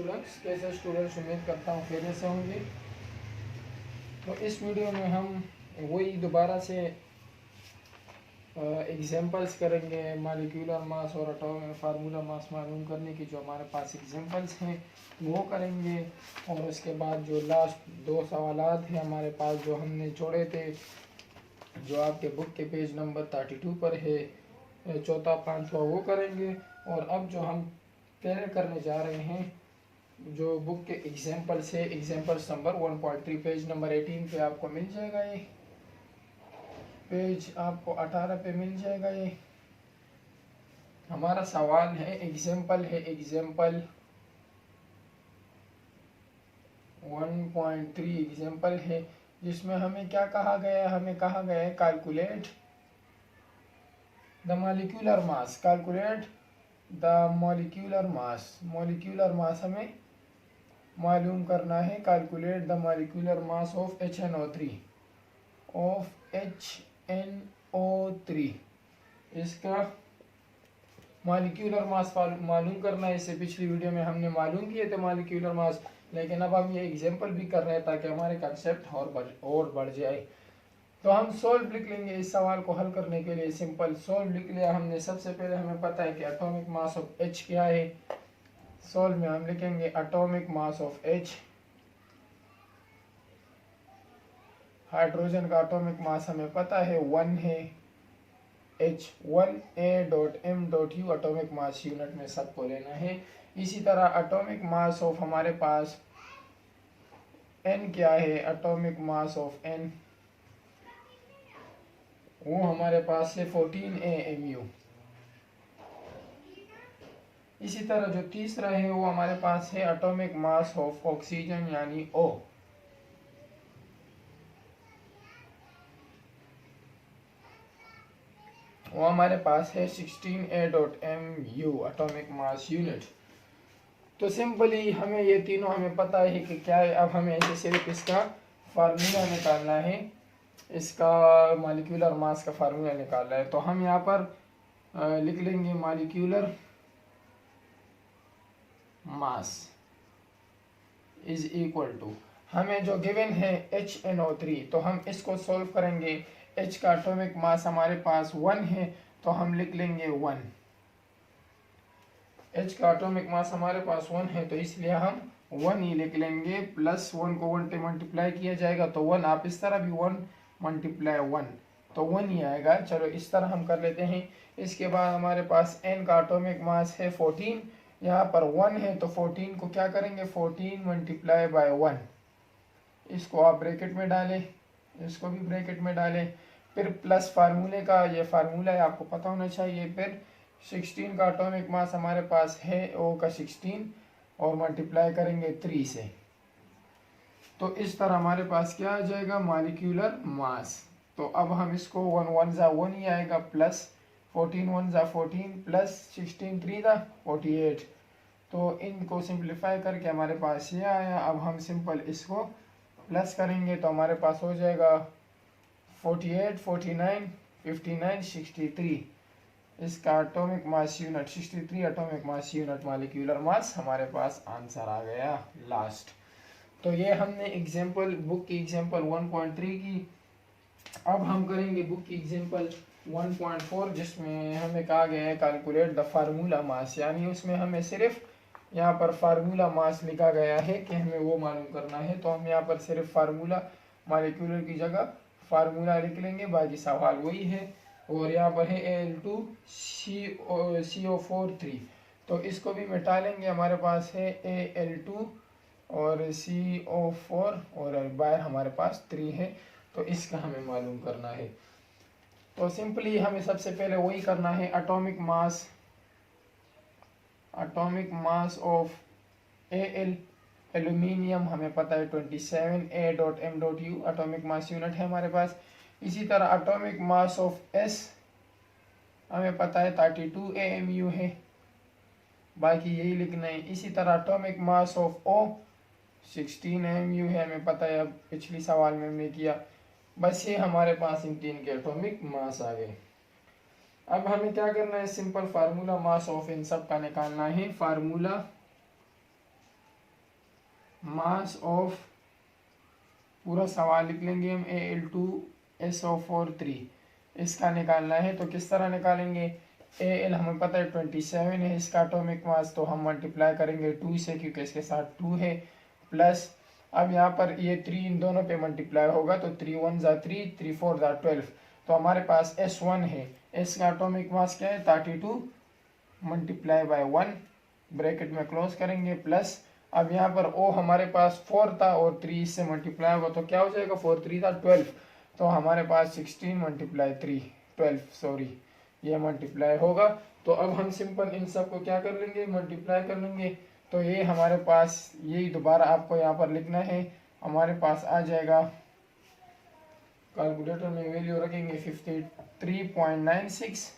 कैसे स्टूडेंट्स, उम्मीद करता हूँ खैरियत से होंगे। तो इस वीडियो में हम वही दोबारा से एग्जांपल्स करेंगे मॉलिक्यूलर मास और एटॉमिक फार्मूला मास मालूम करने की। जो हमारे पास एग्जांपल्स हैं वो करेंगे, और उसके बाद जो लास्ट दो सवालात हैं हमारे पास जो हमने छोड़े थे, जो आपके बुक के पेज नंबर 32 पर है, चौथा पांचवा, वो करेंगे। और अब जो हम पहले करने जा रहे हैं, जो बुक के एग्जाम्पल्स है, एग्जाम्पल्स नंबर 1.3 पेज नंबर 18 पे आपको मिल जाएगा। ये पेज आपको 18 पे मिल जाएगा। ये हमारा सवाल है, एग्जाम्पल है, एग्जाम्पल 1.3 एग्जाम्पल है, जिसमें हमें क्या कहा गया है? हमें कहा गया है calculate the molecular mass, calculate the molecular mass. Molecular mass हमें मालूम करना है। Calculate the molecular mass of HNO3, of HNO3। इसका मॉलिक्यूलर मास मालूम करना है। इससे पिछली वीडियो में हमने मालूम किए थे मॉलिक्यूलर मास, लेकिन अब हम ये एग्जांपल भी कर रहे हैं ताकि हमारे कंसेप्ट और बढ़ जाए। तो हम सोल्व लिख लेंगे इस सवाल को हल करने के लिए। सिंपल सोल्व लिख लिया हमने। सबसे पहले हमें पता है कि एटॉमिक मास ऑफ H क्या है। सोल्व में हम लिखेंगे atomic mass of H। Hydrogen का एटॉमिक मास हमें पता है 1 है, H1A.M.U एटॉमिक मास यूनिट में सबको लेना है। इसी तरह एटॉमिक मास ऑफ हमारे पास N क्या है? एटॉमिक मास ऑफ N वो हमारे पास है 14 AMU। इसी तरह जो तीसरा है वो हमारे पास है एटॉमिक मास ऑफ ऑक्सीजन यानी O। वो हमारे पास है 16A.MU एटॉमिक मास यूनिट। तो सिंपली हमें ये तीनों हमें पता है कि क्या है। अब हमें ऐसे सिर्फ इसका फार्मूला निकालना है, इसका मॉलिक्यूलर मास का फार्मूला निकालना है। तो हम यहाँ पर लिख लेंगे molecular mass is equal to, हमें जो गिवन है HNO3, तो हम इसको सोल्व करेंगे। H का एटॉमिक मास हमारे पास 1 है, तो हम लिख लेंगे 1। H का एटॉमिक मास हमारे पास 1 है, तो इसलिए हम 1 ही लिख लेंगे। प्लस 1 को 1 पे मल्टीप्लाई किया जाएगा तो 1, आप इस तरह भी 1 मल्टीप्लाई 1 तो 1 ही आएगा। चलो इस तरह हम कर लेते हैं। इसके बाद हमारे पास N का एटॉमिक मास है 14, यहाँ पर 1 है, तो 14 को क्या करेंगे? 14 मल्टीप्लाई बाय 1, इसको आप ब्रैकेट में डालें, इसको भी ब्रैकेट में डालें। फिर प्लस फार्मूले का, ये फार्मूला है आपको पता होना चाहिए। फिर 16 का एटॉमिक मास हमारे पास है O का 16, और मल्टीप्लाई करेंगे 3 से, तो इस तरह हमारे पास क्या आ जाएगा? Molecular mass. तो अब हम इसको 1 1 जा 1 ही आएगा, प्लस 14 1 जा 14, प्लस 16 3 जा 48। तो इनको सिंप्लीफाई करके हमारे पास ये आया। अब हम सिंपल इसको प्लस करेंगे तो हमारे पास हो जाएगा 48 49 59 63। इसका atomic mass unit 63 atomic mass unit molecular mass हमारे पास आंसर आ गया लास्ट। तो ये हमने एग्जांपल, बुक की एग्जांपल 1.3 की। अब हम करेंगे बुक की एग्जांपल 1.4, जिसमें हमें कहा गया है कैलकुलेट द फार्मूला मास, यानी उसमें हमें सिर्फ यहाँ पर फार्मूला मास लिखा गया है कि हमें वो मालूम करना है। तो हम यहाँ पर सिर्फ फार्मूला, मॉलिक्यूलर की जगह फार्मूला लिख लेंगे, बाकी सवाल वही है। और यहाँ पर है Al2CO4 3, तो इसको भी मिटा लेंगे। हमारे पास है Al2 और CO4, और बाहर हमारे पास 3 है, तो इसका हमें मालूम करना है। तो सिंपली हमें सबसे पहले वही करना है, atomic mass of Al, aluminium हमें पता है 27A.M.U एटॉमिक मास यूनिट है हमारे पास। इसी तरह एटॉमिक मास ऑफ S हमें पता है 32 AMU है, बाकी यही लिखना है। इसी तरह atomic mass of O 16 AMU है, हमें पता है, अब पिछली सवाल में हमने किया। बस ये हमारे पास इन तीन के एटॉमिक मास आ गए। अब हमें क्या करना है? सिंपल फार्मूला मास ऑफ इन सब का निकालना है। फार्मूला मास ऑफ, पूरा सवाल लिख लेंगे हम, Al2SO4 3 इसका निकालना है। तो किस तरह निकालेंगे, Al हमें पता है 27 है इसका एटॉमिक मास, तो हम मल्टीप्लाई करेंगे 2 से क्योंकि इसके साथ 2 है, प्लस अब यहाँ पर ये 3 इन दोनों पे मल्टीप्लाई होगा तो 3 1 ज़ा 3, 3 4 ज़ा 12, तो हमारे पास S1 है, इसका एटॉमिक मास क्या है 32 मल्टीप्लाई बाय 1 ब्रैकेट में क्लोज करेंगे, प्लस अब यहाँ पर O हमारे पास 4 था और 3 इससे मल्टीप्लाई होगा तो क्या हो जाएगा, 4 3 था 12, तो हमारे पास 16 मल्टीप्लाई 3 12 सॉरी ये मल्टीप्लाई होगा। तो अब हम सिंपल इन सब को क्या कर लेंगे, मल्टीप्लाई कर लेंगे। तो ये हमारे पास यही दोबारा आपको यहाँ पर लिखना है, हमारे पास आ जाएगा, कैलकुलेटर में वैल्यू रखेंगे 53.96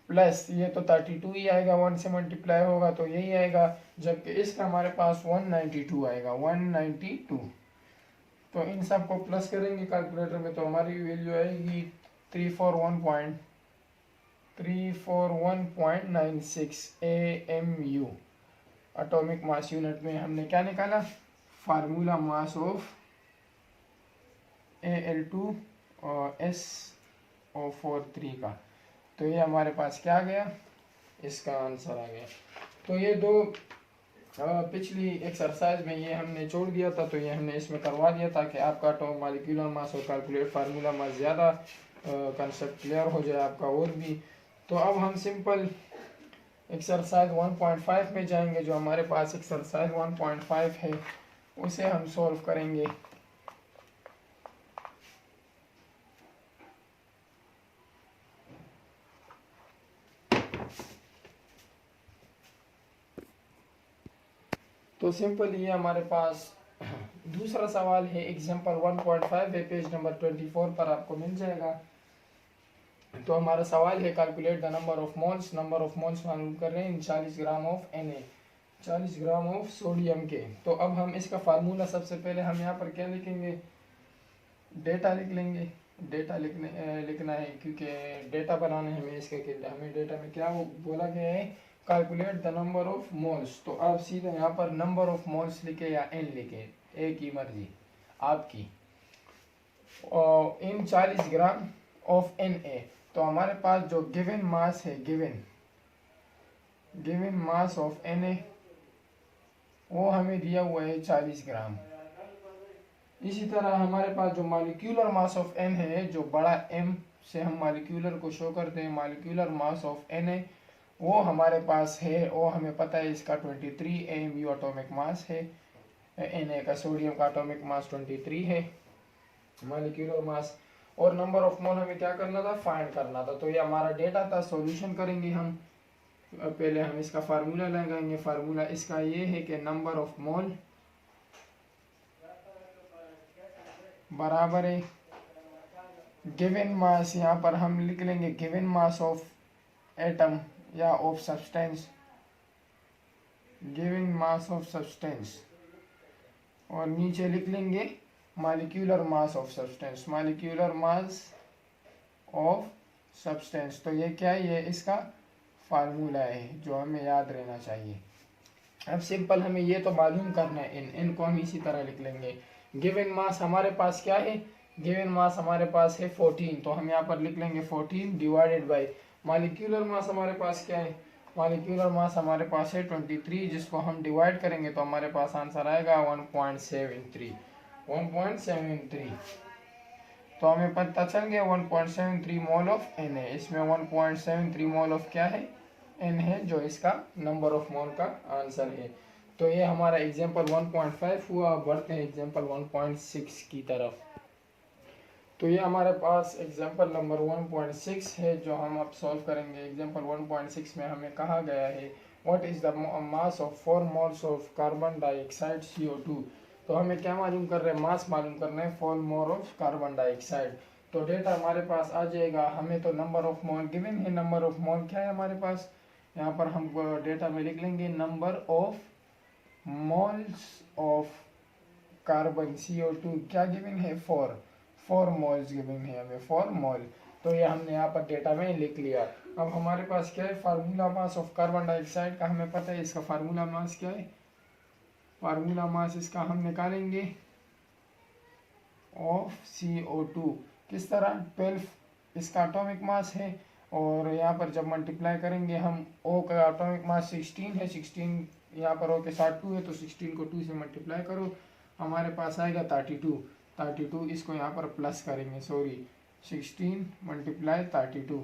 प्लस ये तो 32 ही आएगा, 1 से मल्टीप्लाई होगा तो यही आएगा, जबकि इसका हमारे पास 192 आएगा 192। तो इन सब को प्लस करेंगे कैलकुलेटर में तो हमारी वैल्यू आएगी 341.96 AMU। एटॉमिक मास यूनिट में हमने क्या निकाला, फार्मूला मास ऑफ Al2SO4 3 का। तो ये हमारे पास क्या आ गया, इसका आंसर आ गया। तो ये दो पिछली एक्सरसाइज में ये हमने छोड़ दिया था, तो ये हमने इसमें करवा दिया ताकि आपका एटॉमिक मॉलिक्यूलर मास और कैलकुलेट फार्मूला मास ज़्यादा कंसेप्ट क्लियर हो जाए आपका और भी। तो अब हम सिंपल एक्सरसाइज 1.5 में जाएंगे, जो हमारे पास एक्सरसाइज 1.5 है उसे हम सॉल्व करेंगे। तो सिंपल ये हमारे पास दूसरा सवाल है, एग्जाम्पल 1.5 है, पेज नंबर 24 पर आपको मिल जाएगा। तो हमारा सवाल है, calculate the number of moles, number of moles मालूम कर रहे हैं 40 gram of Na, 40 gram of sodium के। तो अब हम इसका फार्मूला, सबसे पहले हम यहाँ पर क्या लिखेंगे, डेटा लिख लेंगे, डेटा लिखना है क्योंकि डेटा बनाना है हमें इसके, हमें डेटा में क्या बोला गया है, calculate the number of moles. तो आप सीधे यहाँ पर नंबर ऑफ मोल्स लिखे या एन लिखे, ए की मर्जी आपकी, इन 40 ग्राम ऑफ Na। तो हमारे पास जो गिवन मास है, गिवन मास ऑफ Na वो हमें दिया हुआ है 40 ग्राम। इसी तरह हमारे पास जो मॉलिक्यूलर मास ऑफ N है, जो बड़ा M से हम मॉलिक्यूलर को शो करते हैं, मॉलिक्यूलर मास ऑफ Na वो हमारे पास है, वो हमें पता है इसका 23 AMU एटॉमिक मास है, Na का सोडियम का एटॉमिक मास 23 है मॉलिक्यूलर मास। और नंबर ऑफ मोल हमें क्या करना था, फाइंड करना था। तो ये हमारा डेटा था, सॉल्यूशन करेंगे हम। पहले हम इसका फार्मूला लगाएंगे, फार्मूला इसका ये है कि नंबर ऑफ मोल बराबर है गिवन मास, यहाँ पर हम लिख लेंगे गिवन मास ऑफ एटम या of substance, given mass of substance, और नीचे लिख लेंगे molecular mass of substance, molecular mass of substance. तो ये क्या है, ये इसका फार्मूला है जो हमें याद रहना चाहिए। अब सिंपल हमें ये तो मालूम करना है, इन को हम इसी तरह लिख लेंगे। गिवन मास हमारे पास क्या है, गिवन मास हमारे पास है 14, तो हम यहाँ पर लिख लेंगे 14 डिवाइडेड बाय मॉलिक्यूलर मास हमारे पास क्या है, मॉलिक्यूलर मास हमारे पास है 23, जिसको हम डिवाइड करेंगे तो हमारे पास आंसर आएगा 1.73। तो हमें पता चल गया 1.73 मोल ऑफ Na। इसमें 1.73 मोल ऑफ क्या है, N है, जो इसका नंबर ऑफ मोल का आंसर है। तो ये हमारा एग्जाम्पल 1.5 हुआ। बढ़ते हैं एग्जाम्पल 1.6 की तरफ। तो ये हमारे पास एग्जाम्पल नंबर 1.6 है जो हम अब सॉल्व करेंगे। एग्जाम्पल 1.6 में हमें कहा गया है what is the mass of 4 moles of carbon dioxide CO2। तो हमें क्या मालूम कर रहे हैं, मास मालूम करना है 4 मोल ऑफ कार्बन डाइऑक्साइड। तो डेटा हमारे पास आ जाएगा, हमें तो नंबर ऑफ मोल गिवन है, नंबर ऑफ मोल क्या है हमारे पास, यहाँ पर हम डेटा में लिख लेंगे number of moles of carbon CO2 क्या गिवन है, 4 मोल्स गिवन है हमें, 4 मोल। तो ये हमने यहाँ पर डेटा में लिख लिया। अब हमारे पास क्या है, formula mass of carbon dioxide का हमें पता है, इसका फार्मूला मास क्या है, फार्मूला मास इसका हम निकालेंगे ऑफ CO2। किस तरह? 12 इसका एटॉमिक मास है, और यहाँ पर जब मल्टीप्लाई करेंगे हम, O का एटॉमिक मास 16 है, 16 यहाँ पर O के साथ 2 है, तो 16 को 2 से मल्टीप्लाई करो, हमारे पास आएगा 32। इसको यहाँ पर प्लस करेंगे, सॉरी 16 मल्टीप्लाई 32,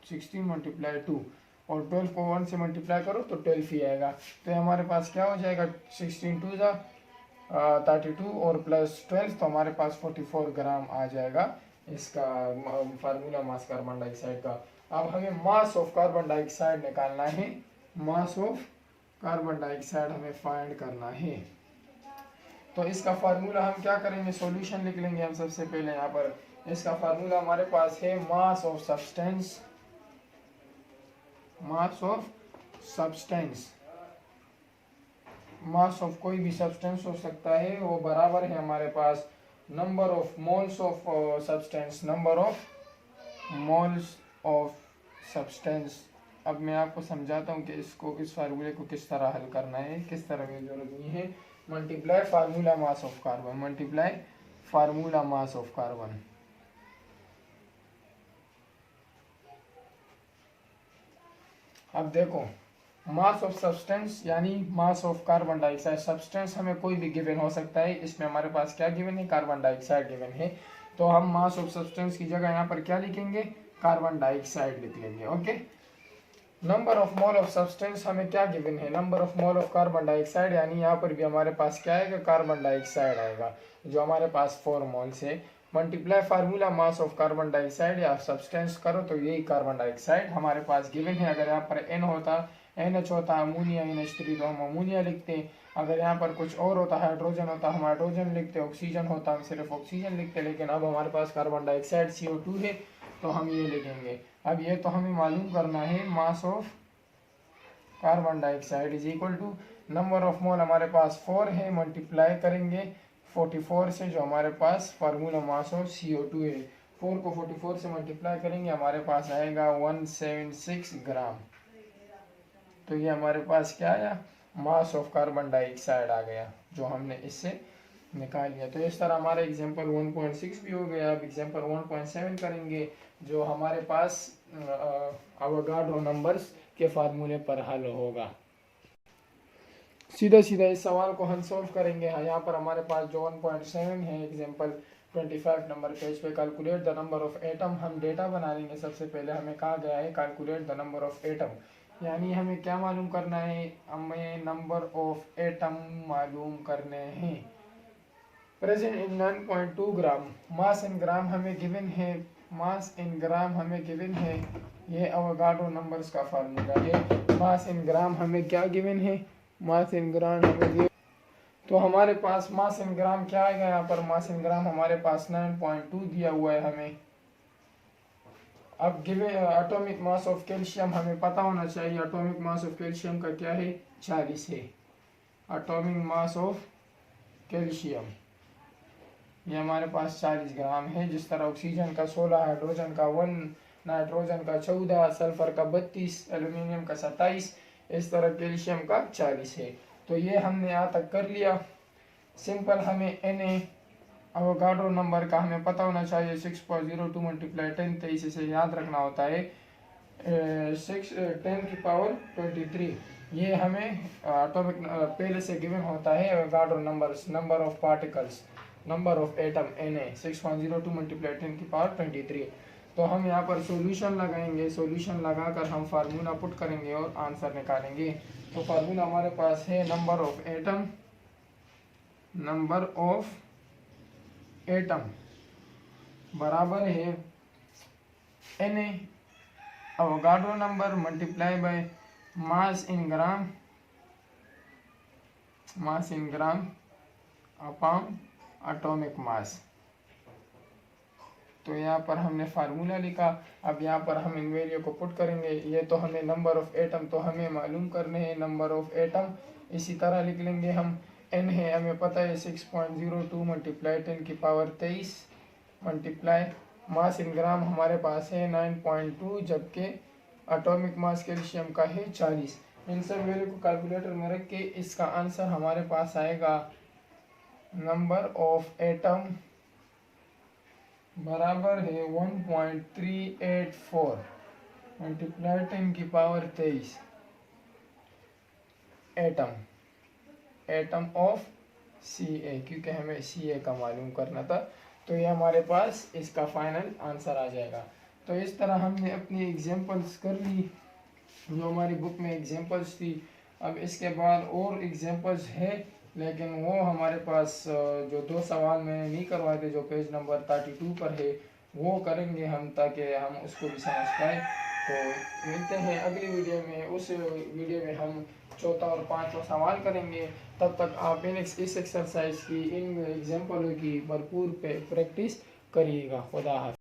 16 मल्टीप्लाई 2, और 12 को 1 से मल्टीप्लाई करो तो 12 ही आएगा। तो हमारे पास क्या हो जाएगा, 16 2 जा 32 और प्लस 12, तो हमारे पास 44 ग्राम आ जाएगा इसका फार्मूला मास कार्बन डाइऑक्साइड का। अब हमें मास ऑफ कार्बन डाइऑक्साइड निकालना है, मास ऑफ कार्बन डाइऑक्साइड हमें फाइंड करना है। तो इसका फार्मूला हम क्या करेंगे, सॉल्यूशन लिख लेंगे हम सबसे पहले। यहाँ पर इसका फार्मूला हमारे पास है mass of substance, mass of substance, mass of कोई भी सब्सटेंस हो सकता है, वो बराबर है हमारे पास number of moles of substance, number of moles of substance. अब मैं आपको समझाता हूँ कि इसको, इस फार्मूले को किस तरह हल करना है, किस तरह की जरूरत नहीं है। Multiply formula mass of carbon, multiply formula mass of carbon. अब देखो, मास ऑफ सब्सटेंस यानी मास ऑफ कार्बन डाइऑक्साइड। सब्सटेंस हमें कोई भी गिवन हो सकता है, इसमें हमारे पास क्या गिवन है, कार्बन डाइऑक्साइड गिवन है। तो हम मास ऑफ सब्सटेंस की जगह यहाँ पर क्या लिखेंगे, कार्बन डाइऑक्साइड लिख लेंगे। Okay, number of mole of substance हमें क्या गिवन है, number of mole of carbon dioxide, यानी यहाँ पर भी हमारे पास क्या आएगा, कार्बन डाइऑक्साइड आएगा, जो हमारे पास 4 मोल्स है। Multiply formula mass of carbon dioxide या सब्सटेंस करो तो यही कार्बन डाइऑक्साइड हमारे पास गिवन है। अगर यहाँ पर N होता, NH होता, अमोनिया NH3, तो हम अमोनिया लिखते हैं। अगर यहाँ पर कुछ और होता, हाइड्रोजन होता, हम हाइड्रोजन लिखते, ऑक्सीजन होता, हम सिर्फ ऑक्सीजन लिखते। लेकिन अब हमारे पास कार्बन डाइऑक्साइड CO2 है, तो हम ये लिखेंगे। अब ये तो हमें मालूम करना है, mass of carbon dioxide is equal to number of mole हमारे पास 4 है, मल्टीप्लाई करेंगे 44 से, जो हमारे पास फार्मूला मास ऑफ CO2 है। 4 को 44 से मल्टीप्लाई करेंगे, हमारे पास आएगा 176 ग्राम। तो ये हमारे पास क्या आया, मास ऑफ कार्बन डाइऑक्साइड आ गया, जो हमने इससे निकाल लिया। तो इस तरह हमारा एग्जांपल 1.6 भी हो गया। अब एग्जांपल 1.7 करेंगे, जो हमारे पास अवोगाड्रो नंबर्स के फार्मूले पर हल होगा। सीधा सीधा इस सवाल को हम सॉल्व करेंगे। यहाँ पर हमारे पास जो 1.7 है, एग्जांपल 25 नंबर पेज पे, calculate the number of atom. हम डेटा बना लेंगे। सबसे पहले हमें कहा गया है calculate the number of atom, यानी हमें क्या मालूम करना है, हमें नंबर ऑफ एटम मालूम करने हैं। प्रेजेंट इन 9.2 ग्राम, मास इन ग्राम हमें गिवन है, मास इन ग्राम हमें गिवन है। ये अवोगाड्रो नंबर्स का फार्मूला है। मास इन ग्राम हमें क्या गिवन है, मास इन ग्राम हमें गिवन, तो हमारे पास मास इन ग्राम क्या आएगा, यहाँ पर मास इन ग्राम हमारे पास 9.2 दिया हुआ है हमें। अब given atomic mass of calcium हमें पता होना चाहिए। एटॉमिक मास ऑफ कैल्शियम का क्या है, 40 है। एटॉमिक मास ऑफ कैल्शियम ये हमारे पास 40 ग्राम है। जिस तरह ऑक्सीजन का 16, हाइड्रोजन का 1, नाइट्रोजन का 14, सल्फर का 32, एल्यूमिनियम का 27, इस तरह कैल्शियम का 40 है। तो ये हमने यहाँ तक कर लिया। सिंपल हमें Na अवोगाड्रो नंबर का हमें पता होना चाहिए 6.02 मल्टीप्लाई 10, तो इसे याद रखना होता है 10 की पावर 23। ये हमें एटॉमिक पहले से गिवन होता है। Avogadro numbers, number of particles, number of atom Na 6.02 multiply 10 की पावर 23। तो हम यहाँ पर सॉल्यूशन लगाएंगे। सॉल्यूशन लगाकर हम फार्मूला पुट करेंगे और आंसर निकालेंगे। तो फार्मूला हमारे पास है number of atom, number of atom बराबर है Na Avogadro number multiply by mass in gram, mass in gram upon atomic mass. तो यहाँ पर हमने फार्मूला लिखा। अब यहाँ पर हम इन वैल्यू को पुट करेंगे। ये तो हमें नंबर ऑफ एटम तो हमें मालूम करने हैं, नंबर ऑफ एटम। इसी तरह लिख लेंगे हम, n है हमें पता है 6.02 मल्टीप्लाई 10 की पावर 23 मल्टीप्लाई मास इन ग्राम हमारे पास है 9.2, जबकि एटॉमिक मास कैल्शियम का है 40। इन सब वैल्यू को कैलकुलेटर में रख के इसका आंसर हमारे पास आएगा नंबर ऑफ एटम बराबर है 1.384 मल्टीप्लाई 10⁻23 एटम ऑफ Ca, क्योंकि हमें Ca का मालूम करना था। तो ये हमारे पास इसका फाइनल आंसर आ जाएगा। तो इस तरह हमने अपनी एग्जांपल्स कर ली जो हमारी बुक में एग्जांपल्स थी। अब इसके बाद और एग्जांपल्स है, लेकिन वो हमारे पास जो 2 सवाल मैंने नहीं करवाए थे जो पेज नंबर 32 पर है वो करेंगे हम, ताकि हम उसको भी समझ पाए। तो मिलते हैं अगली वीडियो में। उस वीडियो में हम चौथा और पांचवा सवाल करेंगे। तब तक आप इस एक्सरसाइज की, इन एग्जाम्पलों की भरपूर प्रैक्टिस करिएगा। खुदा हाफ़िज़।